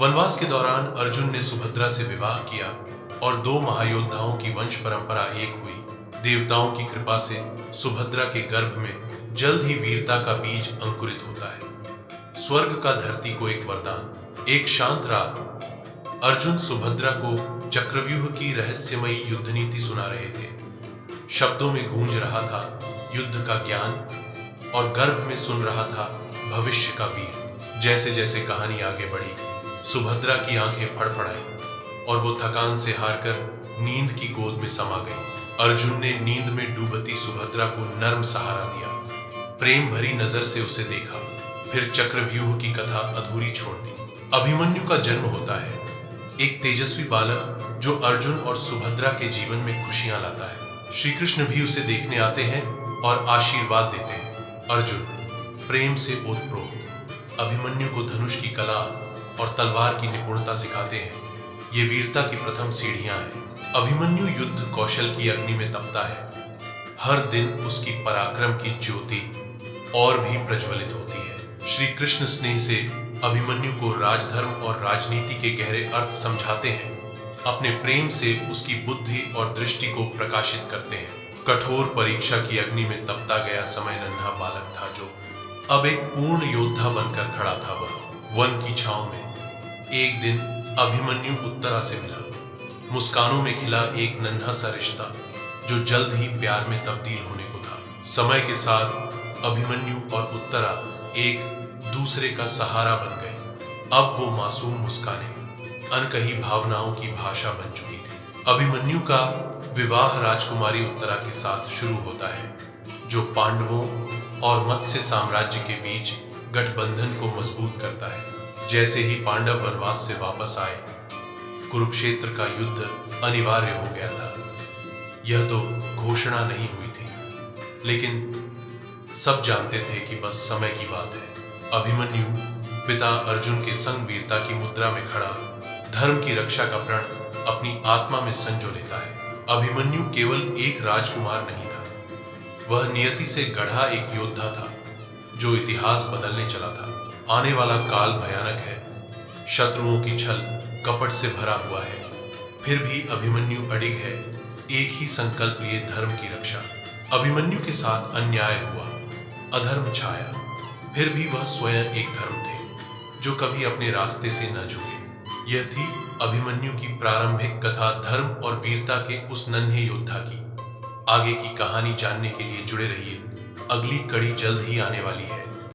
वनवास के दौरान अर्जुन ने सुभद्रा से विवाह किया और दो महायोद्धाओं की वंश परंपरा एक हुई। देवताओं की कृपा से सुभद्रा के गर्भ में जल्द ही वीरता का बीज अंकुरित होता है। स्वर्ग का धरती को एक वरदान। एक शांत रात अर्जुन सुभद्रा को चक्रव्यूह की रहस्यमयी युद्ध नीति सुना रहे थे। शब्दों में गूंज रहा था युद्ध का ज्ञान और गर्भ में सुन रहा था भविष्य का वीर। जैसे जैसे कहानी आगे बढ़ी, सुभद्रा की आंखें फड़फड़ाई और वो थकान से हारकर नींद की गोद में समा गई। अर्जुन ने नींद में डूबती सुभद्रा को नर्म सहारा दिया, प्रेम भरी नजर से उसे देखा, फिर चक्रव्यूह की कथा अधूरी छोड़ दी। अभिमन्यु का जन्म होता है, एक तेजस्वी बालक जो अर्जुन और सुभद्रा के जीवन में खुशियां लाता है। श्री कृष्ण भी उसे देखने आते हैं और आशीर्वाद देते हैं। अर्जुन प्रेम से ओतप्रोत अभिमन्यु को धनुष की कला और तलवार की निपुणता सिखाते हैं। ये वीरता की प्रथम सीढ़ियां हैं। अभिमन्यु युद्ध कौशल की अग्नि में तपता है। हर दिन उसकी पराक्रम की ज्योति और भी प्रज्वलित होती है। श्री कृष्ण स्नेह से अभिमन्यु को राजधर्म और राजनीति के गहरे अर्थ समझाते हैं। अपने प्रेम से उसकी बुद्धि और दृष्टि को प्रकाशित करते हैं। कठोर परीक्षा की अग्नि में तपता गया समय नन्हा बालक था जो अब एक पूर्ण योद्धा बनकर खड़ा था। वह वन की छांव में एक दिन अभिमन्यु उत्तरा से मिला। मुस्कानों में खिला एक नन्हा सा रिश्ता जो जल्द ही प्यार में तब्दील होने को था। समय के साथ अभिमन्यु और उत्तरा एक दूसरे का सहारा बन गए। अब वो मासूम मुस्कानें अनकही भावनाओं की भाषा बन चुकी थी। अभिमन्यु का विवाह राजकुमारी उत्तरा के साथ शुरू होता है, जो पांडवों और मत्स्य साम्राज्य के बीच गठबंधन को मजबूत करता है। जैसे ही पांडव वनवास से वापस आए, कुरुक्षेत्र का युद्ध अनिवार्य हो गया था। यह तो घोषणा नहीं हुई थी, लेकिन सब जानते थे कि बस समय की बात है। अभिमन्यु पिता अर्जुन के संग वीरता की मुद्रा में खड़ा धर्म की रक्षा का प्रण अपनी आत्मा में संजो लेता है। अभिमन्यु केवल एक राजकुमार नहीं था, वह नियति से गढ़ा एक योद्धा था जो इतिहास बदलने चला था। आने वाला काल भयानक है, शत्रुओं की छल कपट से भरा हुआ है, फिर भी अभिमन्यु अडिग है, एक ही संकल्प लिए धर्म की रक्षा। अभिमन्यु के साथ अन्याय हुआ, अधर्म छाया, फिर भी वह स्वयं एक धर्म थे जो कभी अपने रास्ते से न झुके। यह थी अभिमन्यु की प्रारंभिक कथा, धर्म और वीरता के उस नन्हे योद्धा की। आगे की कहानी जानने के लिए जुड़े रहिए, अगली कड़ी जल्द ही आने वाली है।